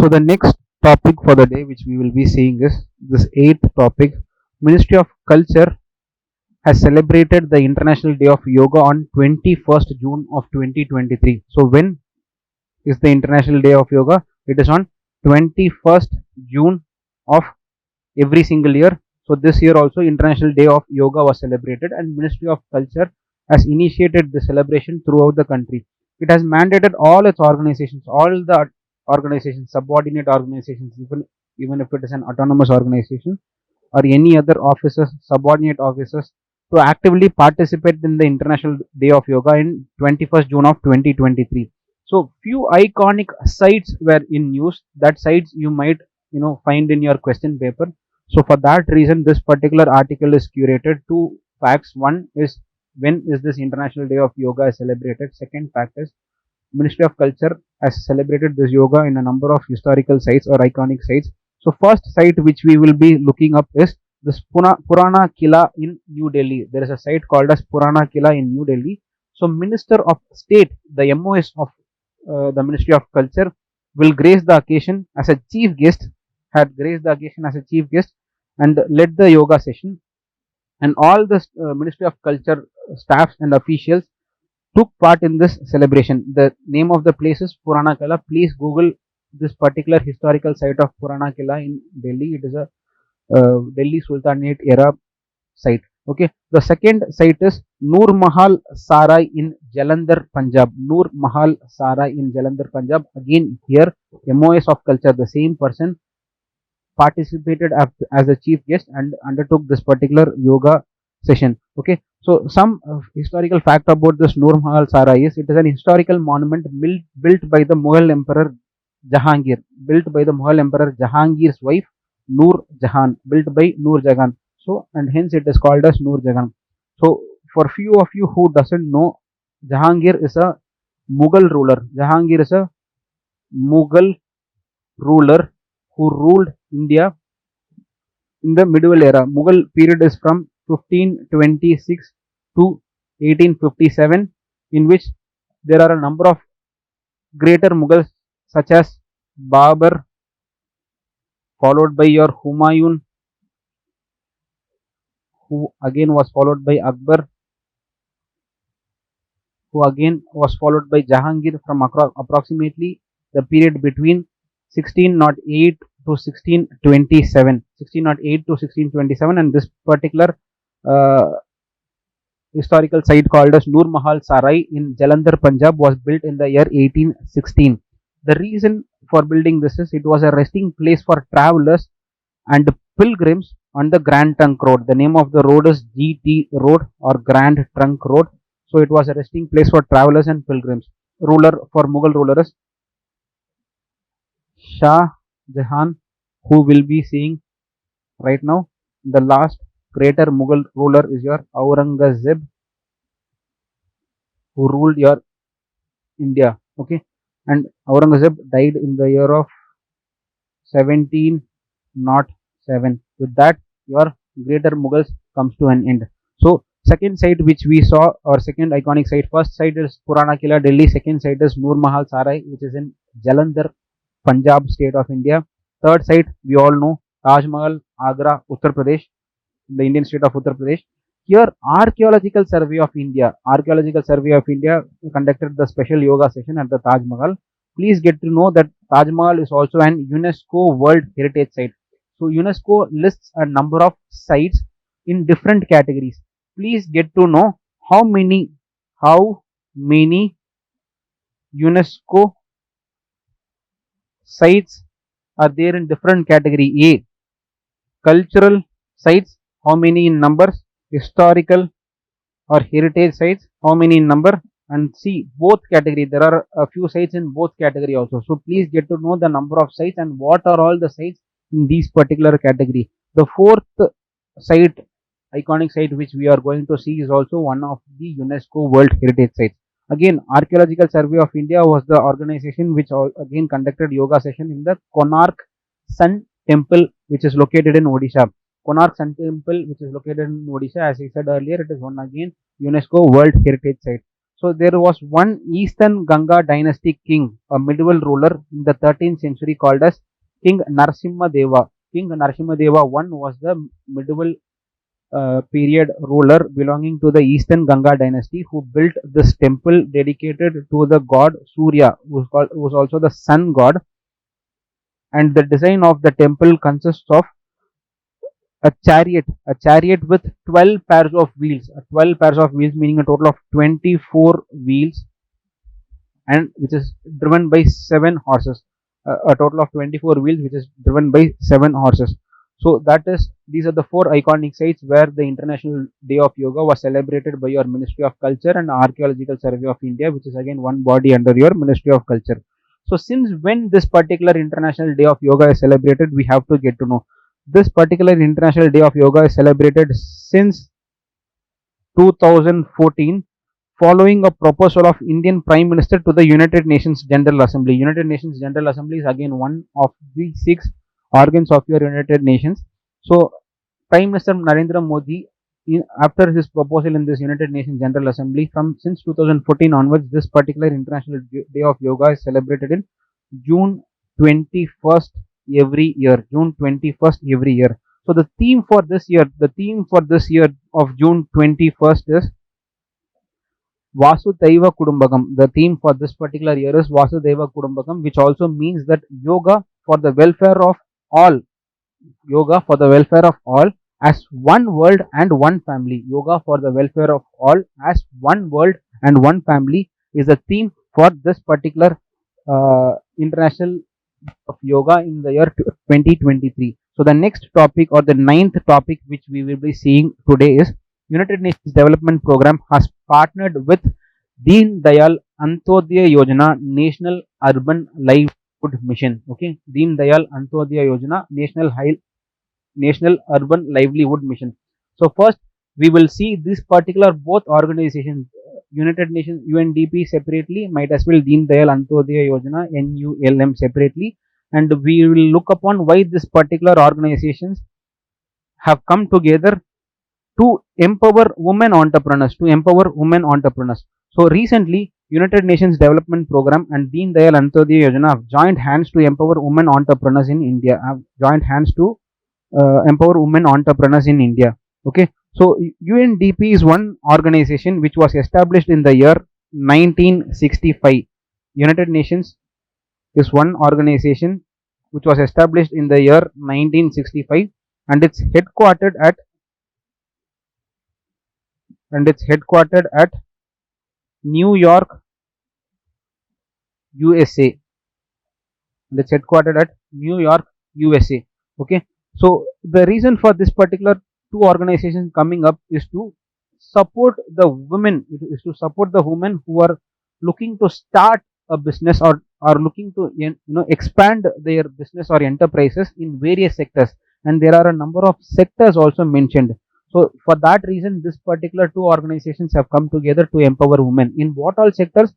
So the next topic for the day which we will be seeing is this eighth topic. Ministry of Culture has celebrated the International Day of Yoga on 21st June of 2023. So when is the International Day of Yoga? It is on 21st June of every single year. So this year also International Day of Yoga was celebrated, and Ministry of Culture has initiated the celebration throughout the country. It has mandated all its organizations, all the organizations, subordinate organizations, even if it is an autonomous organization or any other officers, subordinate officers, to actively participate in the International Day of Yoga in 21st June of 2023. So few iconic sites were in news. That sites you might find in your question paper. So for that reason, this particular article is curated. Two facts. One is when is this International Day of Yoga celebrated. Second fact is Ministry of Culture has celebrated this yoga in a number of historical sites or iconic sites. So first site which we will be looking up is this Purana Killa in New Delhi. There is a site called as Purana Killa in New Delhi. So Minister of State, the MOS of the Ministry of Culture, will grace the occasion as a chief guest, had graced the occasion as a chief guest and led the yoga session. And all the Ministry of Culture staffs and officials took part in this celebration. The name of the place is Purana Killa. Please Google this particular historical site of Purana Killa in Delhi. It is a Delhi Sultanate era site. Okay. The second site is Noor Mahal Sarai in Jalandhar, Punjab. Noor Mahal Sarai in Jalandhar, Punjab. Again, here MOS of Culture, the same person participated as a chief guest and undertook this particular yoga session. Okay, so some historical fact about this Noor Mahal Sarai is it is an historical monument built by the Mughal Emperor Jahangir, built by the Mughal Emperor Jahangir's wife Noor Jahan, built by Noor Jahan. So and hence it is called as Noor Jahan. So for few of you who doesn't know, Jahangir is a Mughal ruler. Jahangir is a Mughal ruler who ruled India in the medieval era. Mughal period is from 1526 to 1857, in which there are a number of greater Mughals such as Babur, followed by your Humayun, who again was followed by Akbar, who again was followed by Jahangir from approximately the period between 1608 to 1627. 1608 to 1627, and this particular uh, historical site called as Noor Mahal Sarai in Jalandhar, Punjab was built in the year 1816. The reason for building this is it was a resting place for travelers and pilgrims on the Grand Trunk Road. The name of the road is GT Road or Grand Trunk Road. So it was a resting place for travelers and pilgrims. Ruler for Mughal ruler is Shah Jahan, who will be seeing right now. The last greater Mughal ruler is your Aurangzeb, who ruled your India. Okay, and Aurangzeb died in the year of 1707. With that, your greater Mughals comes to an end. So second site which we saw, or second iconic site, first site is Purana Killa, Delhi. Second site is Noor Mahal Sarai, which is in Jalandhar, Punjab state of India. Third site we all know, Taj Mahal, Agra, Uttar Pradesh, the Indian state of Uttar Pradesh. Here, Archaeological Survey of India conducted the special yoga session at the Taj Mahal. Please get to know that Taj Mahal is also an UNESCO World Heritage Site. So UNESCO lists a number of sites in different categories. Please get to know how many UNESCO sites are there in different category. A, cultural sites, how many in numbers? Historical or heritage sites, how many in number? And C, both category. There are a few sites in both category also. So please get to know the number of sites and what are all the sites in these particular category. The fourth site, iconic site which we are going to see, is also one of the UNESCO World Heritage Sites. Again, Archaeological Survey of India was the organization which again conducted yoga session in the Konark Sun Temple, which is located in Odisha. Konark Sun Temple, which is located in Odisha, as I said earlier, it is one again UNESCO World Heritage Site. So there was one Eastern Ganga dynasty king, a medieval ruler in the 13th century called as King Narasimha Deva. King Narasimha Deva I was the medieval period ruler belonging to the Eastern Ganga dynasty who built this temple dedicated to the god Surya, who was also the sun god. And the design of the temple consists of a chariot with 12 pairs of wheels, 12 pairs of wheels meaning a total of 24 wheels, and which is driven by 7 horses. A total of 24 wheels, which is driven by 7 horses. So that is, these are the four iconic sites where the International Day of Yoga was celebrated by your Ministry of Culture and Archaeological Survey of India, which is again one body under your Ministry of Culture. So since when this particular International Day of Yoga is celebrated, we have to get to know. This particular International Day of Yoga is celebrated since 2014 following a proposal of Indian Prime Minister to the United Nations General Assembly. United Nations General Assembly is again one of the 6 organs of your United Nations. So Prime Minister Narendra Modi, after his proposal in this United Nations General Assembly, from since 2014 onwards, this particular International Day of Yoga is celebrated in June 21st every year. June 21st every year. So the theme for this year of June 21st is Vasudhaiva Kudumbakam. The theme for this particular year is Vasudhaiva Kudumbakam, which also means that yoga for the welfare of all, yoga for the welfare of all as one world and one family. Yoga for the welfare of all as one world and one family is the theme for this particular International of Yoga in the year 2023. So the next topic or the ninth topic which we will be seeing today is United Nations Development Program has partnered with Deen Dayal Antyodaya Yojana National Urban Livelihood Mission. Okay, Deen Dayal Antyodaya Yojana National Urban Livelihood Mission. So first we will see this particular both organizations, United Nations UNDP separately, might as well Deen Dayal Antyodaya Yojana NULM separately, and we will look upon why this particular organizations have come together to empower women entrepreneurs. So recently, United Nations Development Program and Deen Dayal Antyodaya Yojana have joined hands to empower women entrepreneurs in India. Okay, so UNDP is one organization which was established in the year 1965. United Nations is one organization which was established in the year 1965, and it's headquartered at New York, USA. It's headquartered at New York, USA. Okay, so the reason for this particular two organizations coming up is to support the women. It is to support the women who are looking to start a business or are looking to expand their business or enterprises in various sectors, and there are a number of sectors also mentioned. So for that reason, this particular two organizations have come together to empower women in what all sectors?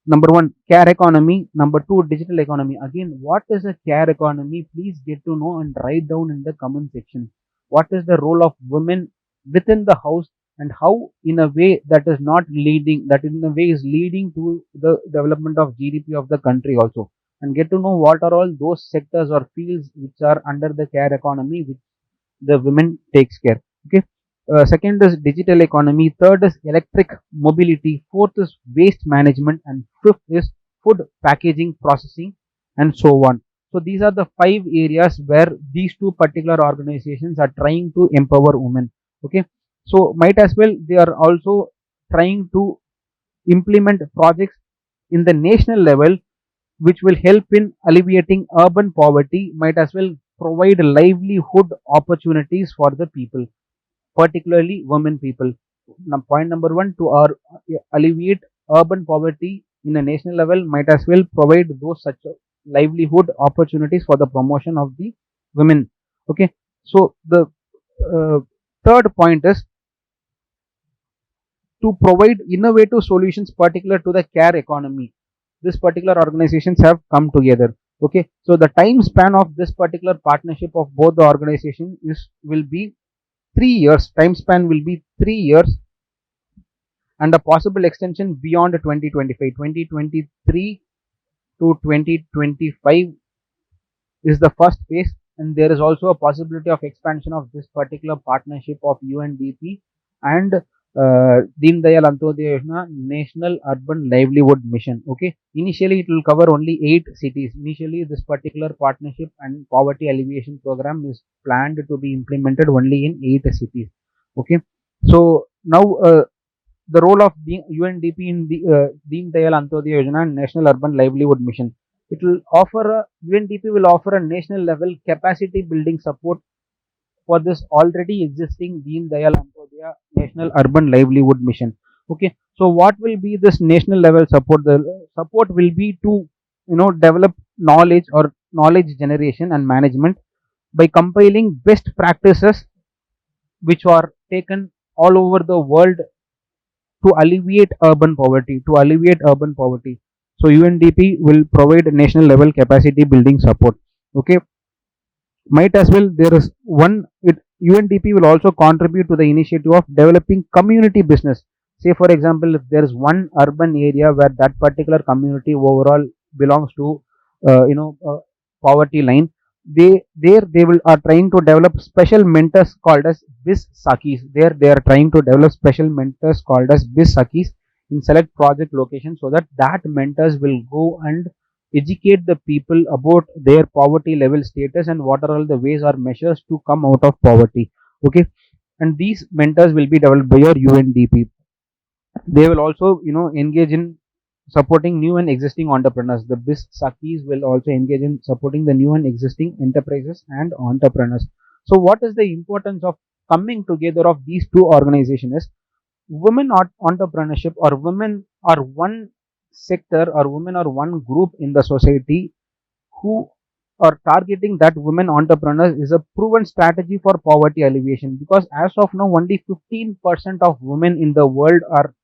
Number one, care economy. Number two, digital economy. Again, what is a care economy? Please get to know and write down in the comment section. What is the role of women within the house, and how in a way that is leading to the development of GDP of the country also. And get to know what are all those sectors or fields which are under the care economy which the women takes care. Okay. Second is digital economy. Third is electric mobility. Fourth is waste management, and fifth is food packaging, processing, and so on. So these are the 5 areas where these two particular organizations are trying to empower women. Okay, so might as well they are also trying to implement projects in the national level which will help in alleviating urban poverty, might as well provide livelihood opportunities for the people, particularly women people. Now, point number one, to alleviate urban poverty in a national level, might as well provide those such livelihood opportunities for the promotion of the women. Okay, so the uh, third point is to provide innovative solutions particular to the care economy. This particular organizations have come together. Okay, so the time span of this particular partnership of both the organization will be 3 years. Time span will be 3 years, and a possible extension beyond 2025. 2023 to 2025 is the first phase, and there is also a possibility of expansion of this particular partnership of UNDP and Deen Dayal Antyodaya Yojana National Urban Livelihood Mission. Okay, initially it will cover only 8 cities. Initially, this particular partnership and poverty alleviation program is planned to be implemented only in 8 cities. Okay, so now the role of the UNDP in the Deen Dayal Antyodaya Yojana National Urban Livelihood Mission. It will offer a UNDP will offer a national level capacity building support for this already existing Deen Dayal Antyodaya National Urban Livelihood Mission. Okay, so what will be this national level support? The support will be to develop knowledge or knowledge generation and management by compiling best practices which are taken all over the world to alleviate urban poverty. So UNDP will provide national level capacity building support. Okay, might as well there is one it UNDP will also contribute to the initiative of developing community business. Say for example, if there is one urban area where that particular community overall belongs to poverty line, they will are trying to develop special mentors called as bis sakis. There they are trying to develop special mentors called as bis sakis in select project locations, so that mentors will go and educate the people about their poverty level status and what are all the ways or measures to come out of poverty. Okay, and these mentors will be developed by your UNDP. They will also engage in supporting new and existing entrepreneurs. The BIS Sakis will also engage in supporting the new and existing enterprises and entrepreneurs. So what is the importance of coming together of these two organizations is women entrepreneurship, or women are one sector, or women are one group in the society who are targeting that women entrepreneurs is a proven strategy for poverty alleviation, because as of now only 15% of women in the world are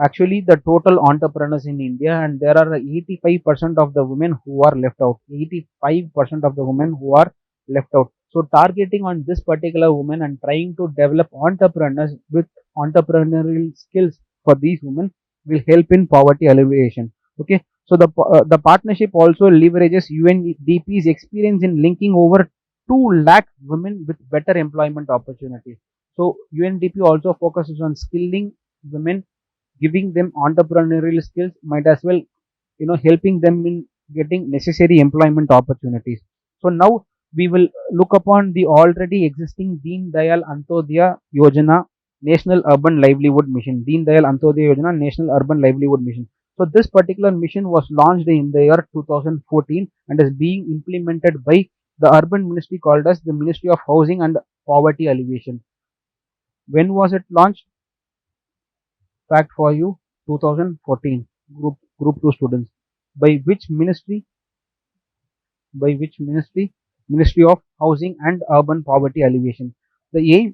actually the total entrepreneurs in India, and there are 85% of the women who are left out. 85% of the women who are left out. So targeting on this particular woman and trying to develop entrepreneurs with entrepreneurial skills for these women will help in poverty alleviation. Okay, so the partnership also leverages UNDP's experience in linking over 2 lakh women with better employment opportunities. So UNDP also focuses on skilling women, giving them entrepreneurial skills, might as well helping them in getting necessary employment opportunities. So now we will look upon the already existing Deen Dayal Antyodaya Yojana National Urban Livelihood Mission. Deen Dayal Antyodaya Yojana National Urban Livelihood Mission. So this particular mission was launched in the year 2014 and is being implemented by the urban ministry called as the Ministry of Housing and Poverty Alleviation. When was it launched? Fact for you, 2014. Group 2 students. By which ministry? Ministry of Housing and Urban Poverty Alleviation. The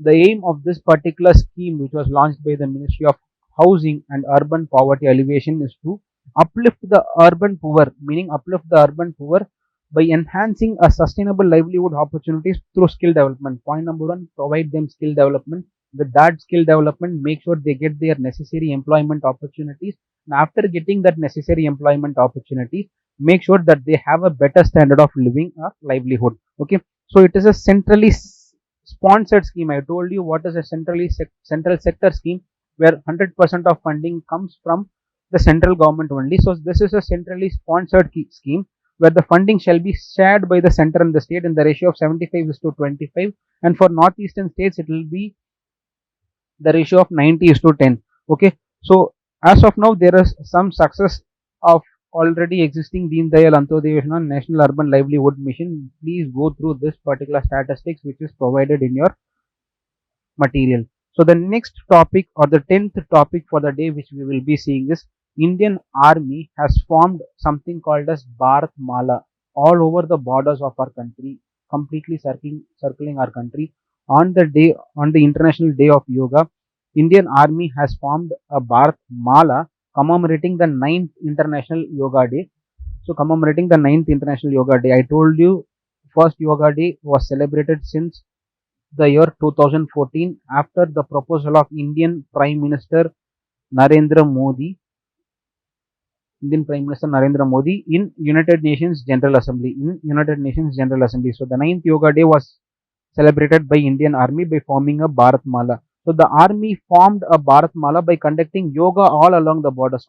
aim of this particular scheme, which was launched by the Ministry of Housing and Urban Poverty Alleviation, is to uplift the urban poor, meaning uplift the urban poor by enhancing a sustainable livelihood opportunities through skill development. Point number 1, provide them skill development. With that skill development, make sure they get their necessary employment opportunities. And after getting that necessary employment opportunities, make sure that they have a better standard of living or livelihood. Okay, so it is a centrally sponsored scheme. I told you what is a central sector scheme, where 100% of funding comes from the central government only. So this is a centrally sponsored scheme where the funding shall be shared by the center and the state in the ratio of 75:25, and for northeastern states it will be the ratio of 90:10. Okay, so as of now there is some success of already existing Deen Dayal Antyodaya Yojana National Urban Livelihood Mission. Please go through this particular statistics which is provided in your material. So the next topic, or the 10th topic for the day, which we will be seeing is Indian Army has formed something called as Bharat Mala all over the borders of our country, completely circling our country. On the International Day of Yoga, Indian Army has formed a Bharat Mala commemorating the 9th International Yoga Day. So commemorating the 9th International Yoga Day, I told you first Yoga Day was celebrated since the year 2014 after the proposal of Narendra Modi, Indian Prime Minister Narendra Modi in United Nations General Assembly. So the ninth Yoga Day was celebrated by Indian Army by forming a Bharat Mala. So the army formed a Bharat Mala by conducting yoga all along the borders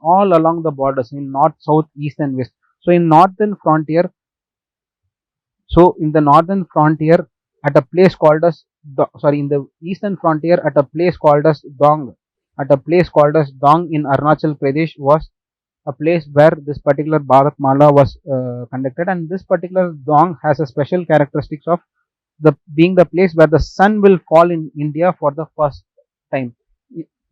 in north, south, east, and west. So in northern frontier, in the northern frontier at a place called as in the eastern frontier at a place called as Dong in Arunachal Pradesh was a place where this particular Bharat Mala was conducted, and this particular Dong has a special characteristics of the being the place where the sun will fall in India for the first time.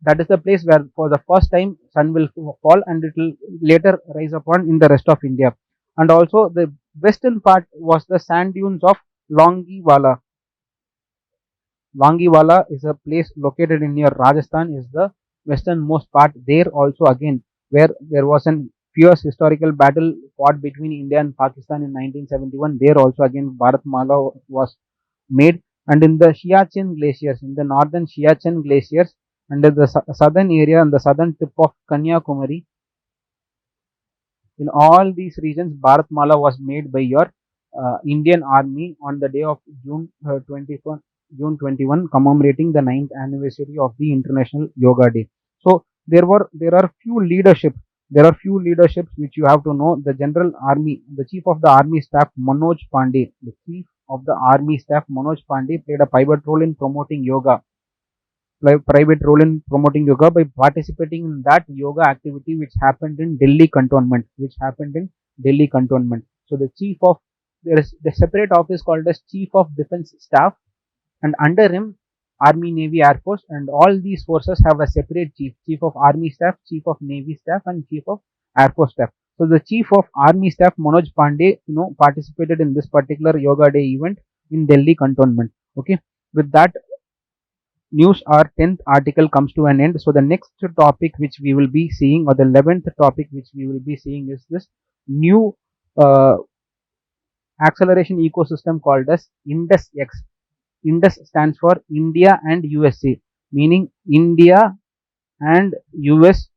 That is the place where for the first time sun will fall, and it will later rise upon in the rest of India. And also the western part was the sand dunes of Longiwala. Longiwala is a place located in near Rajasthan, is the westernmost part. There also again where there was an fierce historical battle fought between India and Pakistan in 1971. There also again Bharat Mala was made. And in the Siachen glaciers, in the northern Siachen glaciers, under the southern area and the southern tip of Kanyakumari, in all these regions, Bharat Mala was made by your Indian Army on the day of June 21, commemorating the 9th anniversary of the International Yoga Day. So there are few leaderships which you have to know. The General Army, the Chief of the Army Staff Manoj Pandey, played a pivot role in promoting yoga by participating in that yoga activity which happened in Delhi cantonment. So there is the separate office called as Chief of Defence Staff, and under him Army, Navy, Air Force, and all these forces have a separate chief of Army Staff, Chief of Navy Staff, and Chief of Air Force Staff. So the Chief of Army Staff Manoj Pandey participated in this particular Yoga Day event in Delhi cantonment. Okay, with that news, our 10th article comes to an end. So the next topic which we will be seeing, or the 11th topic which we will be seeing, is this new acceleration ecosystem called as Indus X. Indus stands for India and USA, meaning India and US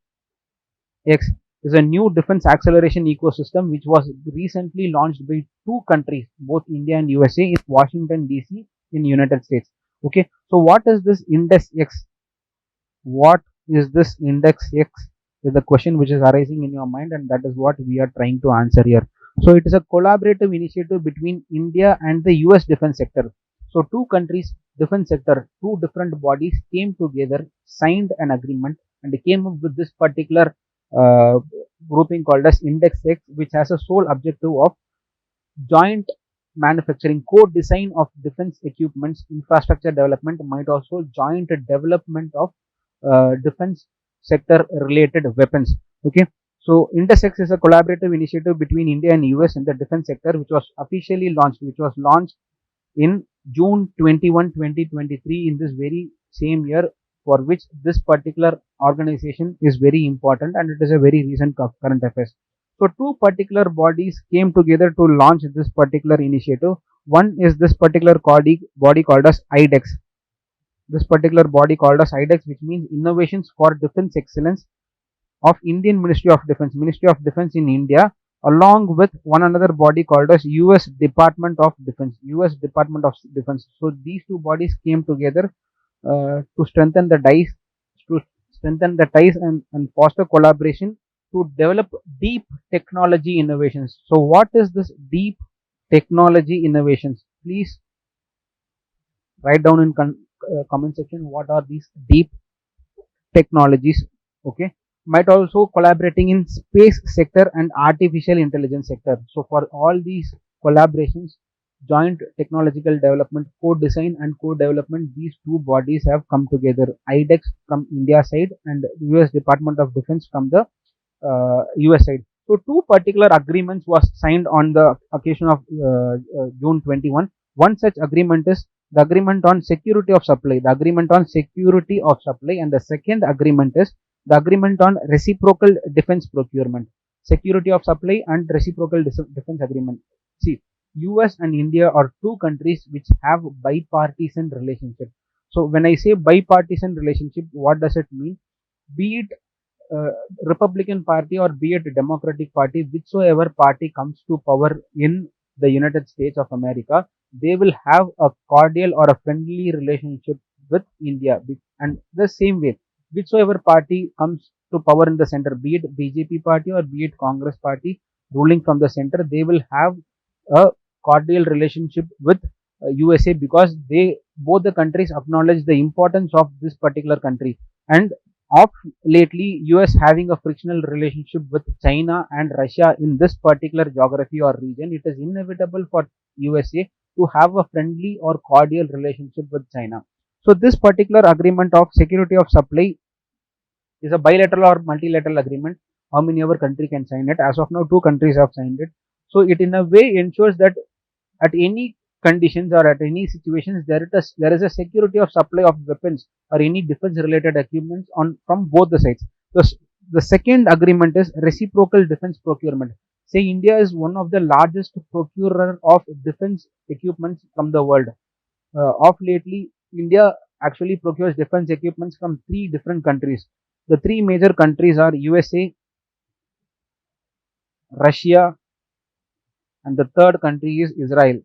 X is a new defense acceleration ecosystem which was recently launched by two countries, both India and USA, in Washington DC in United States. Okay, so what is this Index X? What is this Index X is the question which is arising in your mind, and that is what we are trying to answer here. So it is a collaborative initiative between India and the US defense sector. So two countries, defense sector, two different bodies came together, signed an agreement, and came up with this particular grouping called as Index X, which has a sole objective of joint manufacturing, co-design of defense equipments, infrastructure development, might also joint development of defense sector related weapons. Okay, so Intersex is a collaborative initiative between India and US in the defense sector, which was launched in June 21, 2023, in this very same year, for which this particular organization is very important, and it is a very recent current affairs. So two particular bodies came together to launch this particular initiative. One is this particular body called as IDEX. This particular body called as IDEX, which means Innovations for Defense Excellence of Indian Ministry of Defense in India, along with one another body called as US Department of Defense. So these two bodies came together to strengthen the ties and foster collaboration to develop deep technology innovations. So what is this deep technology innovations? Please write down in comment section what are these deep technologies. Okay, might also collaborating in space sector and artificial intelligence sector. So for all these collaborations, joint technological development, co-design and co-development, these two bodies have come together. IDEX from India side and US Department of Defense from the US side. So two particular agreements was signed on the occasion of June 21. One such agreement is the agreement on security of supply, and the second agreement is the agreement on reciprocal defense procurement. Security of supply and reciprocal defense agreement. See, US and India are two countries which have bipartisan relationship. So when I say bipartisan relationship, what does it mean? Be it uh, Republican Party or be it Democratic Party, whichsoever party comes to power in the United States of America, they will have a cordial or a friendly relationship with India. And the same way, whichsoever party comes to power in the center, be it BJP party or be it Congress party ruling from the center, they will have a cordial relationship with USA, because they both the countries acknowledge the importance of this particular country. And of lately, US having a frictional relationship with China and Russia in this particular geography or region, it is inevitable for USA to have a friendly or cordial relationship with China. So this particular agreement of security of supply is a bilateral or multilateral agreement. How many other country can sign it? As of now, two countries have signed it. So it in a way ensures that at any conditions or at any situations there is a security of supply of weapons or any defense related equipment on from both the sides. The second agreement is reciprocal defense procurement. Say India is one of the largest procurer of defense equipments from the world. Of lately, India actually procures defense equipments from three different countries. The three major countries are USA, Russia, and the third country is Israel.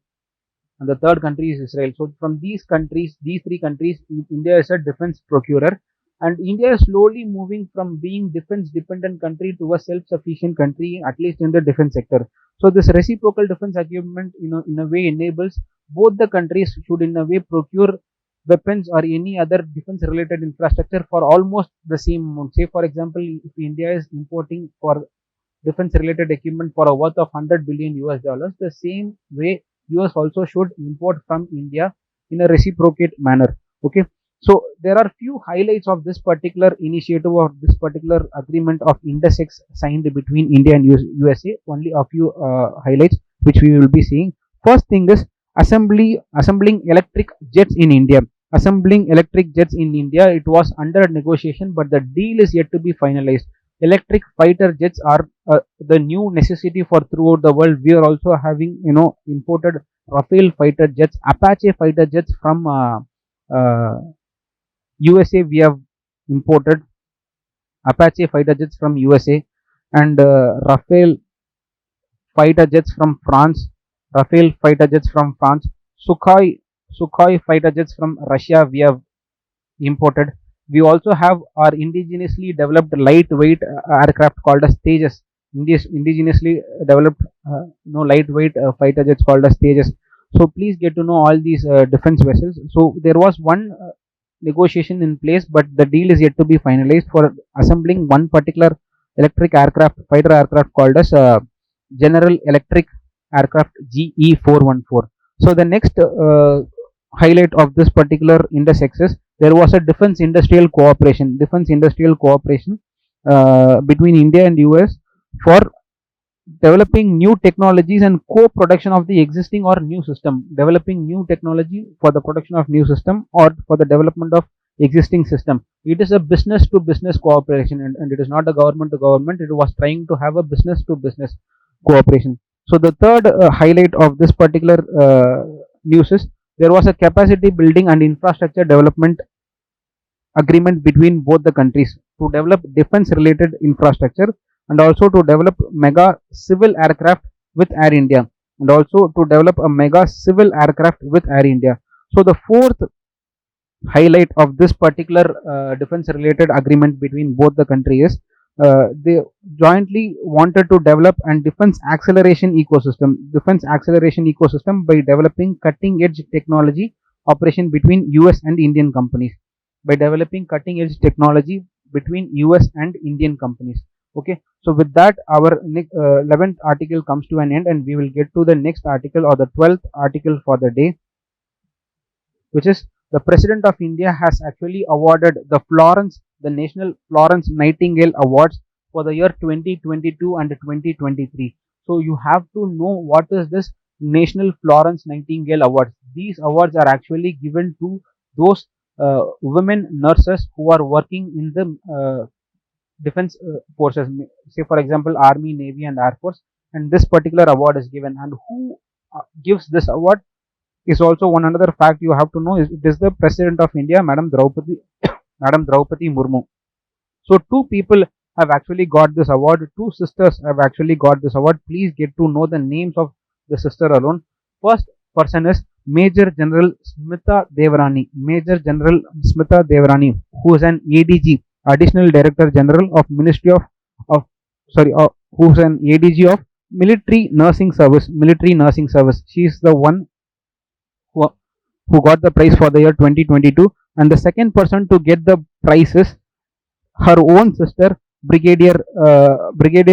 And the third country is Israel. So from these countries, these three countries, India is a defense procurer, and India is slowly moving from being defense dependent country to a self-sufficient country, at least in the defense sector. So this reciprocal defense agreement, in a way enables both the countries should in a way procure weapons or any other defense related infrastructure for almost the same amount. Say for example, if India is importing for defense related equipment for a worth of 100 billion US dollars, the same way US also should import from India in a reciprocate manner. Okay. So there are few highlights of this particular initiative or this particular agreement of intersex signed between India and USA. Only a few highlights which we will be seeing. First thing is assembling electric jets in India. Assembling electric jets in India, it was under negotiation, but the deal is yet to be finalized. Electric fighter jets are the new necessity for throughout the world. We are also having imported Rafale fighter jets, Apache fighter jets from USA. We have imported Apache fighter jets from USA, and Rafale fighter jets from France, Rafale fighter jets from France, Sukhoi fighter jets from Russia. We have imported. We also have our indigenously developed lightweight aircraft called as Tejas. Indigenously developed, lightweight fighter jets called as Tejas. So please get to know all these defense vessels. So there was one negotiation in place, but the deal is yet to be finalized for assembling one particular electric aircraft, fighter aircraft called as General Electric Aircraft GE414. So the next highlight of this particular index is there was a defense industrial cooperation between India and US for developing new technologies and co-production of the existing or new system. Developing new technology for the production of new system or for the development of existing system. It is a business to business cooperation, and it is not a government to government. It was trying to have a business to business cooperation. So the third highlight of this particular news is there was a capacity building and infrastructure development agreement between both the countries to develop defense related infrastructure and also to develop mega civil aircraft with Air India, and also to develop a mega civil aircraft with Air India. So the fourth highlight of this particular defense related agreement between both the countries, they jointly wanted to develop and defense acceleration ecosystem by developing cutting edge technology operation between US and Indian companies. By developing cutting edge technology between US and Indian companies. Okay, so with that, our 11th article comes to an end, and we will get to the next article or the 12th article for the day, which is the President of India has actually awarded the National Florence Nightingale Awards for the year 2022 and 2023. So you have to know what is this National Florence Nightingale Awards. These awards are actually given to those women nurses who are working in the defense forces, say for example Army, Navy, and Air Force, and this particular award is given. And who gives this award is also one another fact you have to know is it is the President of India, Madam Draupadi, Madam Draupadi Murmu. So two people have actually got this award. Two sisters have actually got this award. Please get to know the names of the sister alone. First person is Major General Smita Devarani. Major General Smita Devarani, who is an ADG, Additional Director General of Ministry of who is an ADG of Military Nursing Service. Military Nursing Service. She is the one who, who got the prize for the year 2022, and the second person to get the prize is her own sister, Brigadier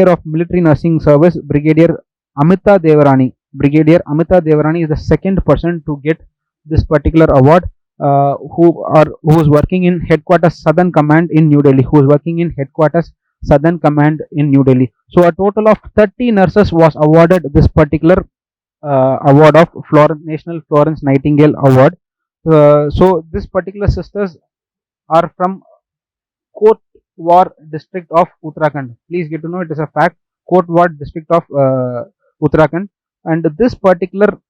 of Military Nursing Service, Brigadier Amita Devarani. Brigadier Amita Devarani is the second person to get this particular award. Who is working in Headquarters Southern Command in New Delhi. Who is working in Headquarters Southern Command in New Delhi. So a total of 30 nurses was awarded this particular award of National Florence Nightingale Award. So this particular sisters are from Kotwar district of Uttarakhand. Please get to know it is a fact. Kotwar district of Uttarakhand, and this particular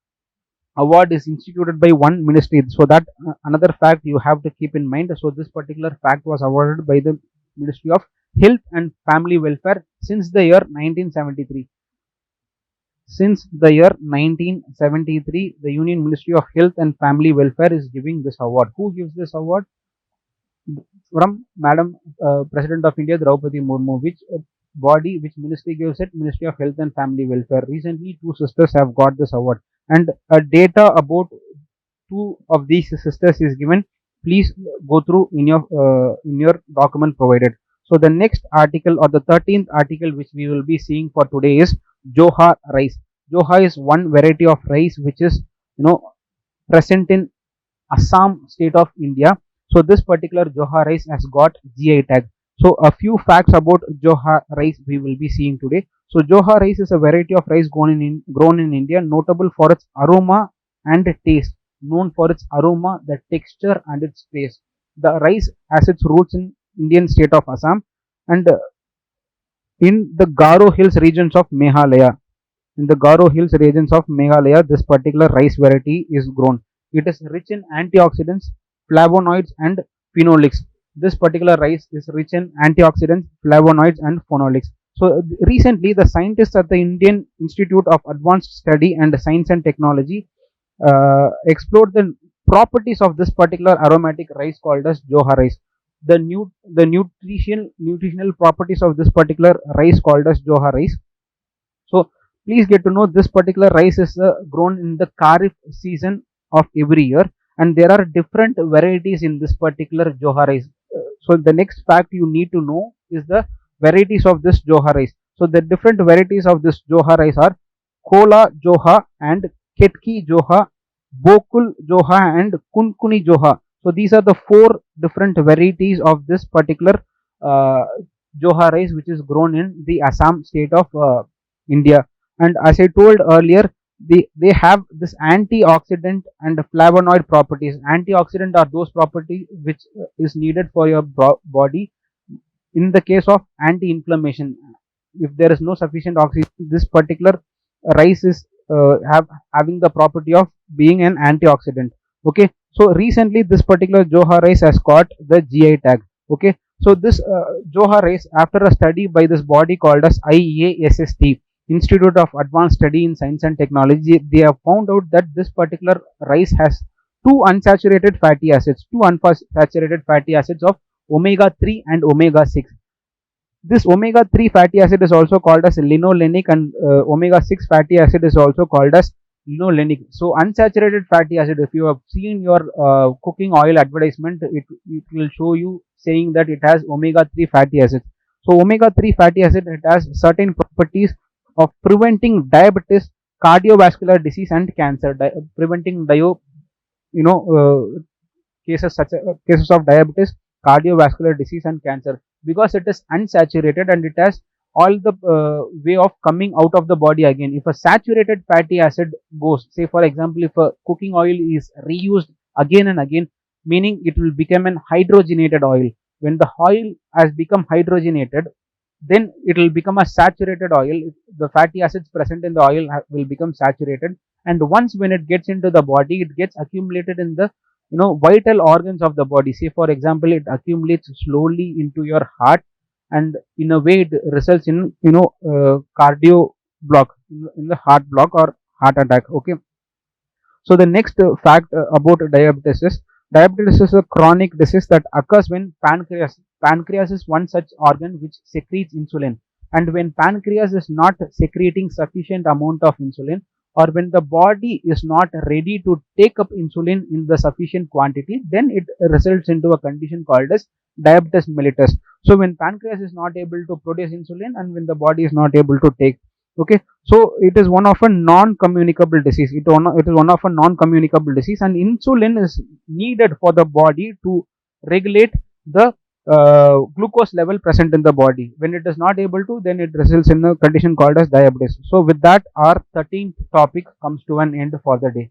award is instituted by one ministry. So that another fact you have to keep in mind. So this particular fact was awarded by the Ministry of Health and Family Welfare since the year 1973. Since the year 1973, the Union Ministry of Health and Family Welfare is giving this award. Who gives this award? From Madam President of India Draupadi Murmu. Which body, which ministry gives it? Ministry of Health and Family Welfare. Recently, two sisters have got this award, and data about two of these sisters is given. Please go through in your document provided. So the next article, or the 13th article which we will be seeing for today, is Johar rice. Johar is one variety of rice which is present in Assam state of India. So this particular Johar rice has got GI tag. So a few facts about Johar rice we will be seeing today. So Johar rice is a variety of rice grown in India, notable for its aroma and taste. Known for its aroma, the texture and its taste. The rice has its roots in Indian state of Assam and in the Garo Hills regions of Meghalaya. In the Garo Hills regions of Meghalaya, this particular rice variety is grown. It is rich in antioxidants, flavonoids, and phenolics. This particular rice is rich in antioxidants, flavonoids, and phenolics. So recently, the scientists at the Indian Institute of Advanced Study and Science and Technology explored the properties of this particular aromatic rice called as Johar rice. The nutritional properties of this particular rice called as Johar rice. So please get to know this particular rice is grown in the Kharif season of every year, and there are different varieties in this particular Johar rice. So the next fact you need to know is the varieties of this Johar rice. So the different varieties of this Johar rice are Kola Joha and Ketki Joha, Bokul Joha, and Kunkuni Joha. So these are the four different varieties of this particular Johar rice which is grown in the Assam state of India. And as I told earlier, they have this antioxidant and flavonoid properties. Antioxidant are those properties which is needed for your body in the case of anti-inflammation. If there is no sufficient oxygen, this particular rice is having the property of being an antioxidant. Okay, so recently this particular Johar rice has got the GI tag. Okay, so this Johar rice, after a study by this body called as IASST, Institute of Advanced Study in Science and Technology, they have found out that this particular rice has two unsaturated fatty acids of omega 3 and omega 6. This omega 3 fatty acid is also called as linolenic, and omega 6 fatty acid is also called as linolenic. So unsaturated fatty acid, if you have seen your cooking oil advertisement, it will show you saying that it has omega 3 fatty acids. So omega 3 fatty acid, it has certain properties of preventing diabetes, cardiovascular disease, and cancer. Preventing cases of diabetes, cardiovascular disease, and cancer, because it is unsaturated and it has all the way of coming out of the body again. If a saturated fatty acid goes, say for example, if a cooking oil is reused again and again, meaning it will become an hydrogenated oil. When the oil has become hydrogenated, then it will become a saturated oil. The fatty acids present in the oil will become saturated, and once when it gets into the body, it gets accumulated in the vital organs of the body. Say for example, it accumulates slowly into your heart, and in a way it results in cardio block, in the heart block or heart attack. Okay, so the next fact about diabetes is a chronic disease that occurs when pancreas is one such organ which secretes insulin, and when pancreas is not secreting sufficient amount of insulin, or when the body is not ready to take up insulin in the sufficient quantity, then it results into a condition called as diabetes mellitus. So when pancreas is not able to produce insulin and when the body is not able to take. Okay, so it is one of a non-communicable disease. It is one of a non-communicable disease, and insulin is needed for the body to regulate the glucose level present in the body. When it is not able to, then it results in a condition called as diabetes. So with that, our 13th topic comes to an end for the day.